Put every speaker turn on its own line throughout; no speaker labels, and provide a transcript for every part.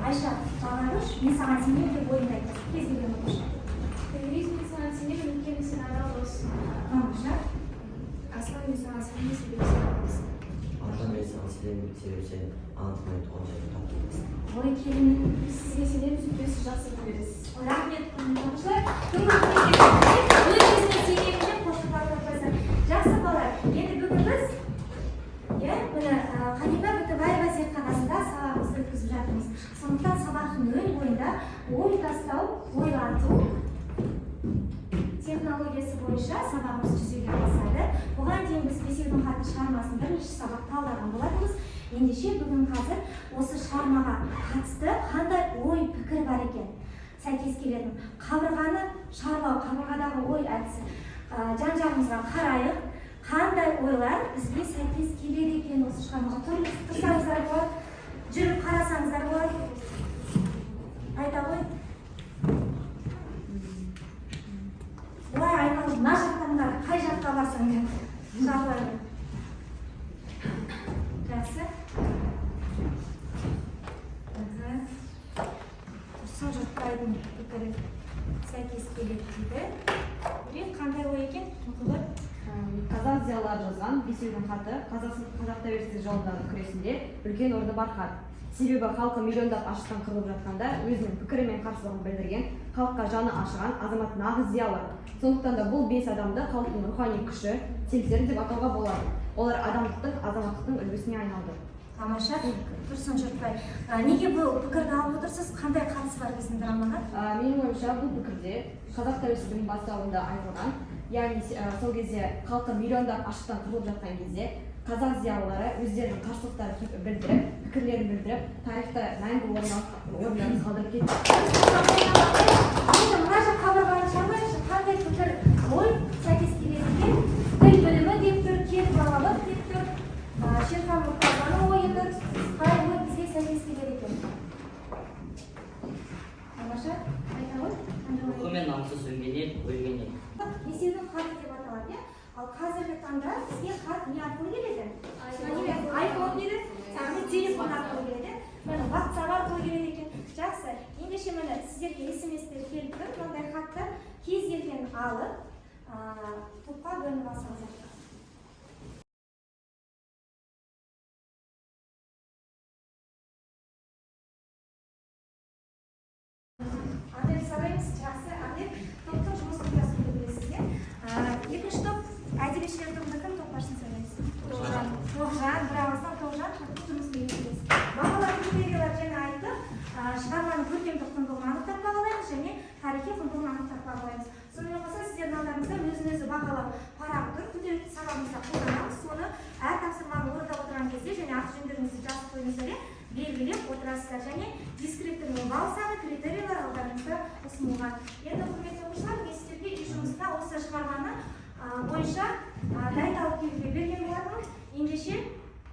Айша, бағаныш, мен саған сенемін деп ойыңды айтасың. Кез келген оқушы.
Мен саған сенемін, өйткені сен адал досың.
Тамаша.
Аслан, мен саған сенемін, себебі сен адалсың.
Аржан, мен саған сенемін, себебі сен анатомия туған жерде тапқансың.
Ой, келінім.
Біз сізге сенеміз, өйткені сіз жақсы білесіз.
Рахмет, тамашалар. Өз-өзіне сенемін деп қосылып қойса. Жақсы балалар. Енді бүгін біз Қалима Бүтібаева зертханасында сабағымызды өткізіп жатырмыз. Сондықтан сабақтың өн бойында ой тастау, ойланту технологиясы бойынша сабағымыз жүзеге асады. Бұған дейін біз бесеудің хаты шығармасын бірінші сабақ талдаған болатынбыз. Ендеше бүгін қазір осы шығармаға қатысты қандай ой пікір бар екен сәйкес келетін қабырғаны шарлау, қабырғадағы ой әдісі жан-жағымызға қарайық. Қандай ойлар бізге сәйкес келеді екен осы шығармаға. Тұрсаңыздар болады, жүріп қарасаңыздар болады. Айта ғой. Бұлай айналып, мына жақтаңдар, қай жаққа барсаңдар. Жағлайды. Жақсы. Тұрсын жұртбайдың пікірі сәйкес келеді дейді. Қандай ой екен? Оқылып.
Қазақ зиялылары жазған бесеудің хаты қазақ тәуелсіздік жолындағы күресінде үлкен орны бар хат. Себебі халқы миллиондап аштан қырылып жатқанда өзінің пікірі мен қарсылығын білдірген, халыққа жаны ашыған азамат нағыз зиялы. Сондықтан да бұл 5 адамды халықтың рухани күші, темсері деп атауға болады. Олар адамдықтың, азаматтықтың үлгісіне айналды.
Тамаша. Тұрсын жұртбай. Неге бұл пікірді алып отырсыз? Қандай қатысы бар біздің драмаға?
Менің ойымша бұл пікірде қазақ тәуелсіздігінің бастауында айтылған, яғни сол кезде халқы миллиондап аштан қырылып жатқан кезде қазақ зиялылары өздерінің қарсылықтарын білдіріп, пікірлерін білдіріп, тарихта мәңгі орнын қалдырып кетті.
Енді мына жақ қабырғаны шармайыншы, қандай пікір ой сәйкес келеді екен? Тіл білімі деп тұр, кел балалық деп тұр, Шерхан Мұртазаның ойы тұр. Қай ой бізге сәйкес келеді екен? Тамаша, айта ғой.
Құқымен намсыз өлгеннен, өлгеннен.
Бесеудің хаты деп аталады, ал қазіргі таңда бізге хат не арқылы келеді? Айфон келеді, яғни телефон арқылы келеді, WhatsApp арқылы келеді екен. Жақсы. Ендеше міне сіздерге SMS-тер келіп тұр, мынандай хатты кез келген алып, топқа бөлініп алсаңыздар. Анель сараймыз, жақсы. Анель топтың жұмысын жасауды білесіздер. Екінші топ әдебиетшілер тобында кім топ басшысын сөйлейсіз? Тоғжан, бір ауыздан Тоғжан жұмысын үйретесіз. Бағалар критериялар және айтып, шығарманың көркемдік құндылығын анықтап бағалаймыз және тарихи құндылығын анықтап бағалаймыз. Сонымен қоса сіздердің алдарыңызда өзін-өзі бағалау парақ тұр. Күнделікті сабағымызда қолданамыз. Соны әр тапсырманы орындап отырған кезде және аты-жөндеріңізді жазып қойыңыздар, белгілеп отырасыздар және дискриптор мен балл саны критериялар алдарыңызда ұсынылған. Енді құрметті оқушылар, мен сіздерге үй жұмысында осы шығарманы бойынша дайындалып келуге берген болатынмын. Ендеше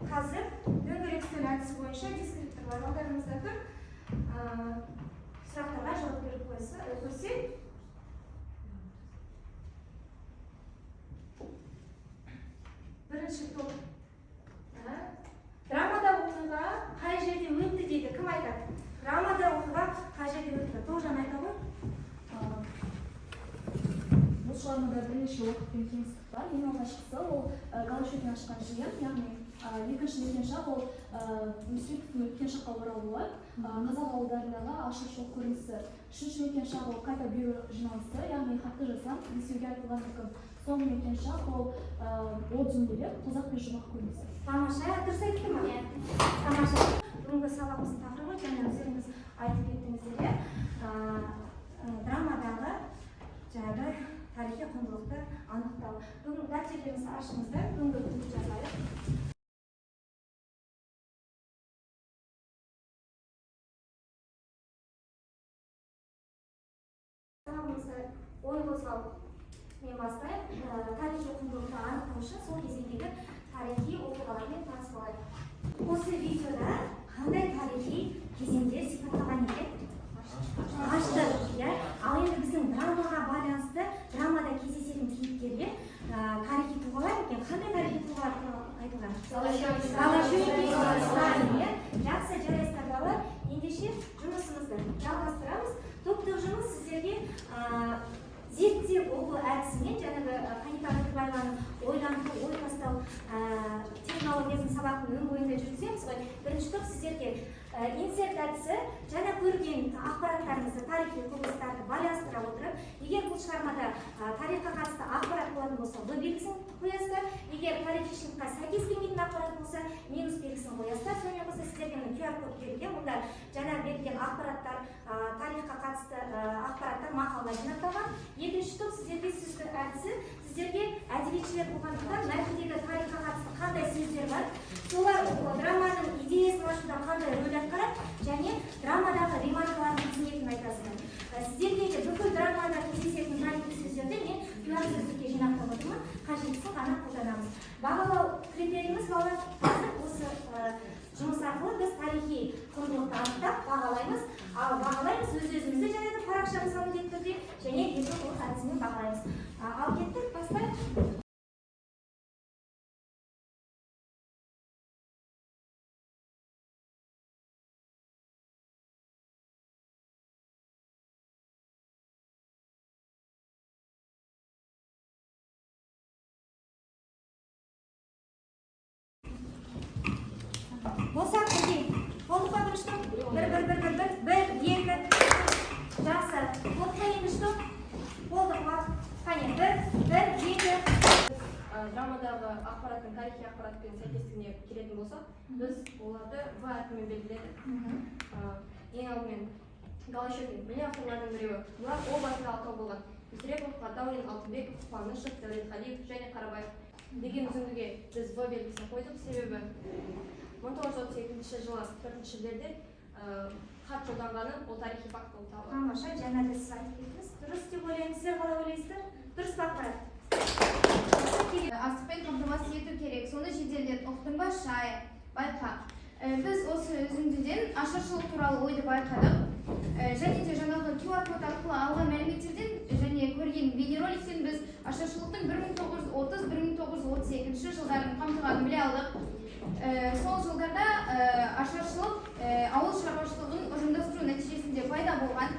қазір дөңгелек үстел әдісі бойынша дискрипторлар алдарыңызда тұр. Сұрақтарға жауап беріп қойсек. Бірінші топ. Драмада оқиға қай жерде өтті дейді. Кім айтады? Драмада оқиға қай жерде өтті? Тоғжан айта ғой.
Бұл шығармада бірнеше уақыт пен кеңістік бар. Ең алғашқысы ол Голощекин ашқан жиын, яғни екінші мекен шақ ол Мүсіреповтің өткен шаққа оралуы, қазақ ауылдарындағы ашаршылық көрінісі. Үшінші мекен шақ ол қайта беру жиналысы, яғни хатты жазсам, бесеуге айтылған үкім. Соңғы мекен шақ ол от дөңгелек, тозақ пен жұмақ көрінісі.
Тамаша, дұрыс айтты ма? Тамаша. Бүгінгі сабағымыздың тақырыбы және өздеріңіз айтып кеттіңіздер. Драмадағы жаңағы тарихи құндылықты анықтау. Бүгін дәптеріңізді ашыңыздар, бүгінгі күнді жазайық. Сабағымызды ой қозғау мен бастайық. Тарихи құндылықты анықтау үшін сол кезеңдегі тарихи оқиғалармен таныс болайық. Осы видеода қандай тарихи кезеңдер сипатталған екен? Аштық, иә? Ал себебі бұл әдісімен жаңағы Қанипа Батырбаеваның ойланту, ой тастау технологиясын сабақтың өн бойында жүргіземіз ғой. Бірінші топ сіздерге инсерт әдісі жаңа көрген ақпараттарыңызды, тарихи құбылыстарды байланыстыра отырып, егер бұл шығармада тарихқа қатысты ақпарат болатын болса, В белгісін қоясыздар. Егер тарихи шындыққа сәйкес келмейтін ақпарат болса, минус белгісін қоясыздар. Сонымен қоса сіздерге QR код берілген. Мұнда жаңа берілген ақпараттар, тарихқа қатысты ақпараттар мақалалар жинақталған. Екінші топ сіздерге сөздік әдісі, сіздерге әдебиетшілер болғандықтан мәтіндегі тарихқа қатысты қандай сөздер бар, солар драманың идеясын ашуда қандай рөл атқарады және драмадағы ремаркалардың қызметін айтасыздар. Сіздерге бүкіл драмада кездесетін тарихи сөздерді мен QR сөздікке жинақтап отырмын, қажеттісін ғана қолданамыз. Бағалау критерийіміз балалар қазір осы жұмыс арқылы біз тарихи құндылықты анықтап бағалаймыз. Ал бағалаймыз өз-өзімізді және парақшамызға міндетті түрде және ертең әдісімен бағалаймыз. Ал кеттік, бастайық. Болсақ бірдей. Болды ма бірінші топ? Бір, екі. Жақсы. Болды ма екінші топ? Болды ма? Қане, бір, екі.
Драмадағы ақпараттың тарихи ақпаратпен сәйкестігіне келетін болсақ, біз оларды В әрпімен белгіледік. Ең алдымен Голощекин, міне авторлардың біреуі. Бұлар О басында алтау болған. Мүсірепов, Батаулин, Алтынбеков, Қуанышев, Дәулетқалиев және Қарабаев деген үзіндіге біз В белгісін қойдық, себебі 1932 жылы 4-шілдерде хат жолданғаны ол тарихи факт болып табылады.
Тамаша, жаңа да сіз айтып кеттіңіз. Дұрыс деп ойлаймын, сіздер қалай ойлайсыздар? Дұрыс па ақпарат?
Астықпен қамтамасыз ету керек. Соны жеделдет. Ұқтың ба? Шай. Байқа. Біз осы үзіндіден ашаршылық туралы ойды байқадық. Және де жаңағы QR код арқылы алған мәліметтерден және көрген бейнероликтен біз ашаршылықтың 1930-1932 жылдарын қамтығанын біле алдық. Сол жылдарда ашаршылық ауыл шаруашылығын ұжымдастыру нәтижесінде пайда болған.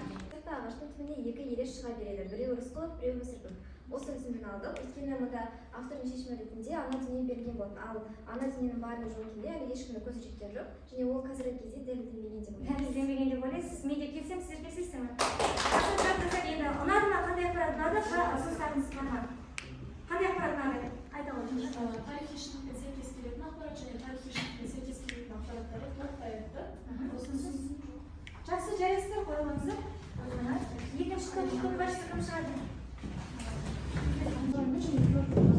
Ағаштың түбіне екі елес шыға береді. Біреуі Рысқұлов, біреуі Мүсірепов. Осы үзіндіні алдық. Өйткені мұнда автордың шешімі ретінде ана дүние берілген болды. Ал ана дүниенің барын жоқ екенде әлі ешкімді көзі жеткен жоқ. Және ол қазіргі кезде дәлелденбеген деп ойлаймын.
Дәлелденбеген деп ойлайсыз. Мен де келсем, сіздер келсеңіздер ме? Енді ұнады ма? Қандай ақпарат ұнады? Ұсыныстарыңыз бар ма? Қандай ақпарат ұнады? Айта ғой.
Тарихи шындықпен сәйкес келетін ақпарат және тарихи шындықпен сәйкес келетін ақпараттарды толықтай айтты.
Жақсы, жарайсыздар, қойылыңыздар. Екінші топ басшысы кім шығады?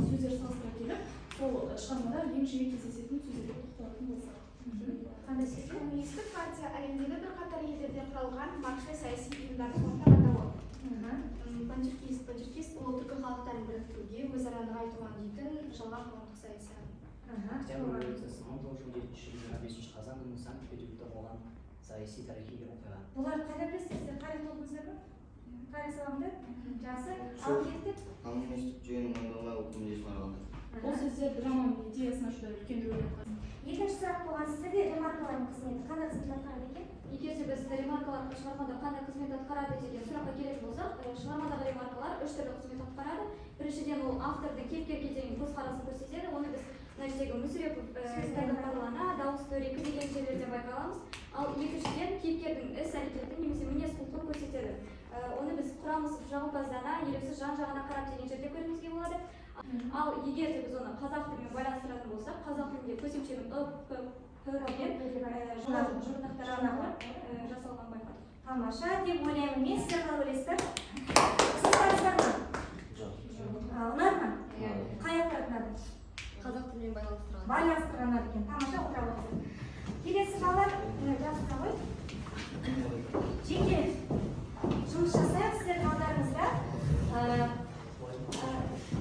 Сөздер салыстыра келіп, сол шығармада ең жиі кездесетін сөздерге тоқталатын болсақ.
Қандай сөздер?
Коммунистік партия әлемдегі бірқатар елдерде құралған марксист саяси ұйымдардың ортақ атауы. Панчеркист ұлы түркі халықтарын біріктіруге, өзара нығайтуға үндейтін жалған қоғамдық саяси
Октябрь революциясы 1917 қазан күні Санкт-Петербургте болған саяси тарихи оқиға.
Бұларды қайда білесіздер? Тарих оқыңыздар ма? Тарих сабағында? Жақсы. Ал кеттік.
Коммунистік жүйенің мойындалмай өкімде шығарылды.
Бұл сөздер драманың идеясына жүр үлкен рөл атқарды.
Екінші сұрақ болған сіздерде ремаркалардың қызметі қандай қызмет атқарады екен?
Егер де біз ремаркалар шығармада қандай қызмет атқарады деген сұраққа келетін болсақ, шығармадағы ремаркалар үш түрлі қызмет атқарады. Біріншіден ол автордың кейіпкерге деген көзқарасын көрсетеді. Оны біз мына жердегі Мүсірепов бағдарлана, дауыс дөрекі деген жерлерден байқаламыз. Ал екіншіден кейіпкердің іс-әрекетін немесе мінез-құлқын көрсетеді. Оны біз құрамыз жағымпаздана, елеусіз жан-жағына қарап деген жерде көруімізге болады. Ал егер де біз оны қазақ тілімен байланыстыратын болсақ, қазақ тілінде көсемшенің жұрнақтар жасалған байқадық.
Тамаша деп ойлаймын. Мен сіздер қалай ойлайсыздар? Ұсыныстарыңыздар ма?
Жоқ.
Ұнады ма? Қай ақпарат ұнады?
Қазақ тілімен байланыстырған.
Байланыстырған ұнады екен. Тамаша, отыра отырыңыздар. Келесі балалар, жақсы ғой. Жеке жұмыс жасайық сіздер алдарыңызда.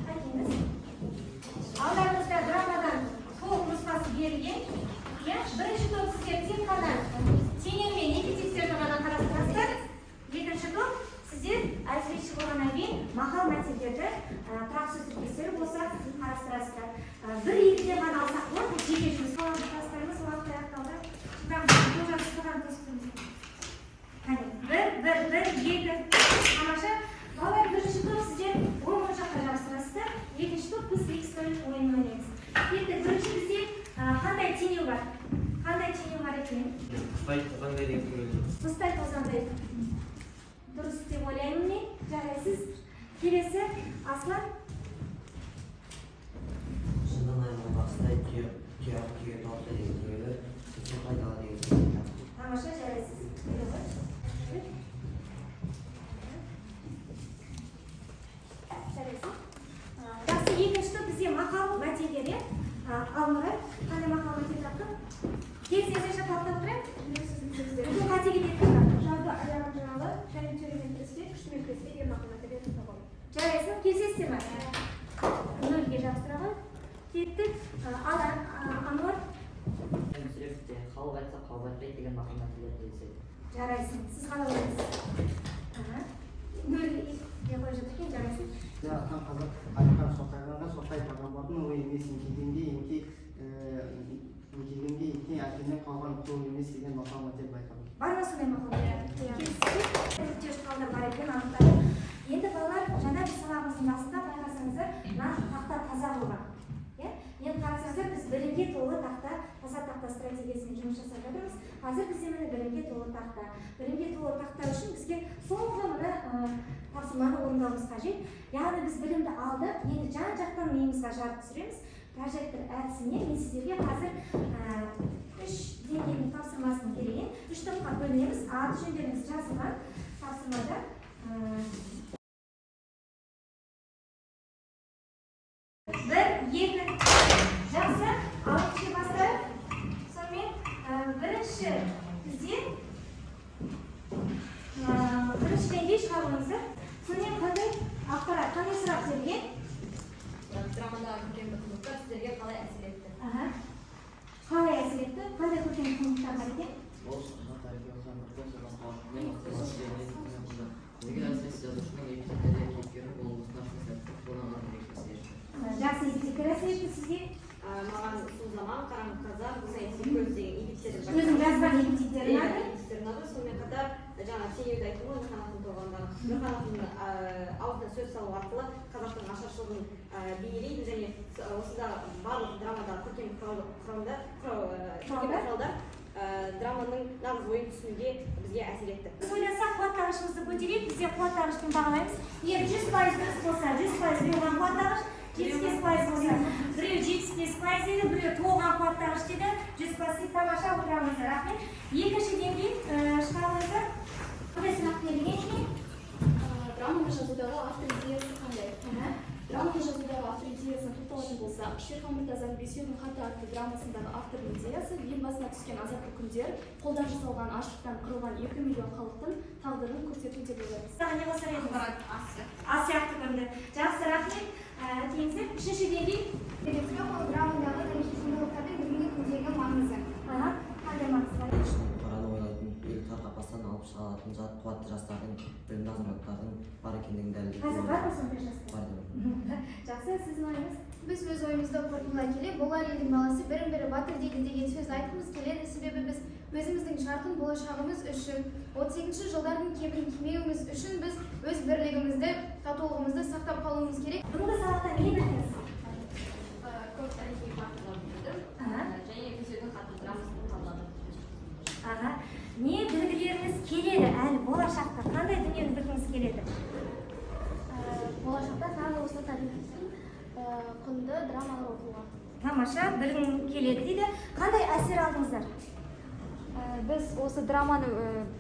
Қайтыңыз. Алдарыңызда драмадан толық нұсқасы берілген. Бірінші топ сіздер тек қана теңеу мен эпитеттерді ғана қарастырасыздар. Екінші топ сіздер әзіретші болғаннан кейін мақал мәтелдерді тұрақ сөздік кестері болса қарастырасыздар. Бір-екіден ғана алсақ болады, жеке жұмыс. Кластарымыз уақытта аяқталды. Бір, екі. Тамаша. Балалар, бірінші топ сіздер тең.
Кустай тозаңдай деген сөз.
Кустай тозаңдай. Дұрыс деп ойлаймын мен. Жарайсыз. Келесі Аслан.
Шындан айырмаға қыстай түйе торты деген сөйлер. Кустай пайдалы деген сөйлер.
Тамаша, жарайсыз. Жарайсыз. Жақсы, екінші бізде мақал мәтелдер, иә? Алмағай, қандай мақал мәтел таптық? Келсеңіздерші таптап тұрайық. Бұл қате кететін
Жауды аяғын жыңалы, және төремен кіріспе, күштімен кіріспе деген мақал мәтелдер таба.
жарайсың, келсесіздер ме? Нөлге жабыстыра кеттік. Ануар.
Мүсірепте халық айтса қауіп айтпайды деген мақал мәтелдер келіседі.
Жарайсың, сіз қалай ойлайсыз? Нөлге қойып жатыр екен, жарайсың.
Жаңақтан қазақ айтқан соқайғанға соқай тағамбардың ой емес еңкейгенге әкеден қалған қол емес деген мақал мәтел байқадым.
Бар ма сондай мақал мәтел? Келіссіз қалдар бар екен, анықтады. Енді балалар, жаңа біз сабағымыздың басында байқасаңыздар, тақта таза болған. Енді қарасаңыздар, біз білімге толы тақта, таза тақта стратегиясымен жұмыс жасап жатырмыз. Қазір бізде міне білімге толы тақта. Білімге толы тақта үшін бізге соңғы мына тапсырманы орындауымыз қажет. Яғни біз білімді алдық, енді жан-жақтан миымызға жарып түсіреміз. Прожектор әдісіне мен сіздерге қазір 3 деңгейдің тапсырмасын берейін. 3 топқа бөлінеміз. Аты жөндеріңіз жазылған тапсырмада. Бір, екі, жақсы, алтыншы бастайық. Сонымен бірінші бізде бірінші деңгей шығарылыңыздар. Сонымен қандай ақпарат, қандай сұрақ берген?
Драмадағы көркем құндылықтар сіздерге қалай әсер етті?
Қалай әсер етті? Қандай көркем құндылықтар бар екен?
Ол шығарма тарихи оқиғаларды неге әсіресе жазушының эпизодтарда кейіпкері болмысына
жақсы эпизодтар әсер етті сізге?
Маған сол заман, қараңғы қазақ, бұл саяси көз деген эпизодтар.
Өзің жазған эпизодтар ұнады?
Эпизодтар ұнады. Сонымен қатар жаңа теңеуді айттым ғой, Нұрханаттың толғандағы. Нұрханаттың аузына сөз салу арқылы қазақтың ашаршылығын бейнелейді және осында барлық драмадағы көркем құралдар драманың нағыз ойын түсінуге бізге әсер етті.
Біз ойласақ, қуаттағышымызды көтерейік, бізде қуаттағышпен бағалаймыз. Егер 100% дұрыс болса, 100% бұйылған қуаттағыш, 75% болса, біреу 75% деді, біреу толған қуаттағыш деді, 100% тамаша отырамыздар. Рахмет. Екінші деңгей шығарылыңыздар. Қандай сұрақ берілген екен?
Драманы жазудағы автор идеясы қандай? Драманы жазудағы автор идеясына тоқталатын болсақ, Шерхан Мұртазаның Бесеудің хаты атты драмасындағы автордың идеясы ел басына түскен азапты күндер, қолдан жасалған аштықтан қырылған 2 миллион халықтың тағдырын көрсету деп ойлаймыз.
Саған не қосар едіңіз? Ас сияқты көрінді. Жақсы, рахмет. Теңіздер, үшінші деңгей.
Драмадағы тарихи құндылықтардың бүгінгі күндегі маңызы.
Қандай маңызы бар?
Қараны ойлайтын, ел тар қапастан алып шыға алатын қуатты жастардың, білімді азаматтардың бар екендігін дәлелдеп.
Қазір бар ма сондай жастар?
Бар деп.
Жақсы, сіздің ойыңыз?
Біз өз ойымызды қорытындылай келе, болар елдің баласы бірін-бірі батыр дейді деген сөз айтқымыз келеді, себебі біз өзіміздің жарқын болашағымыз үшін, 38-ші жылдардың кебін кимеуіміз үшін біз өз бірлігімізді, татулығымызды сақтап қалуымыз керек.
Бүгінгі сабақта не білдіңіз?
Көп тарихи факторлар білдім. Және Бесеудің хаты драмасын талдадым.
Не білгілеріңіз келеді әлі болашақта? Қандай дүниені білгіңіз келеді?
Болашақта тағы осы тарихтың құнды драмалар оқуға.
Тамаша, білгім келеді дейді. Қандай әсер алдыңыздар?
Біз осы драманы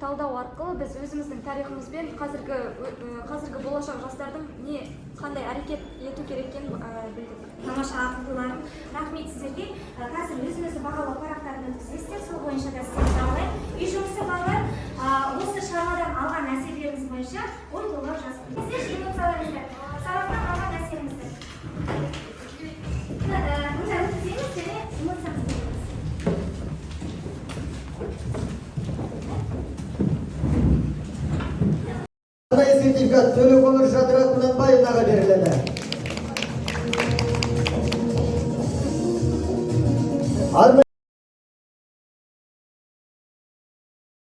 талдау арқылы біз өзіміздің тарихымызбен қазіргі болашақ жастардың қандай әрекет ету керек екенін білдік.
Тамаша, ақылдыларым. Рахмет сіздерге. Қазір өзіңізді бағалау парақтарын өткізесіздер, сол бойынша да сіздер бағалайын. Үй жұмысы балалар, осы шығармадан алған әсерлеріңіз бойынша ой толғап жазып. Сіздер эмоцияларыңызды, сабақтан алған әсеріңізді. Мұнда өткіземіз және эмоцияңызды.
Сертификат Төлеуқоңыр Жадырат Құнанбаевнаға беріледі.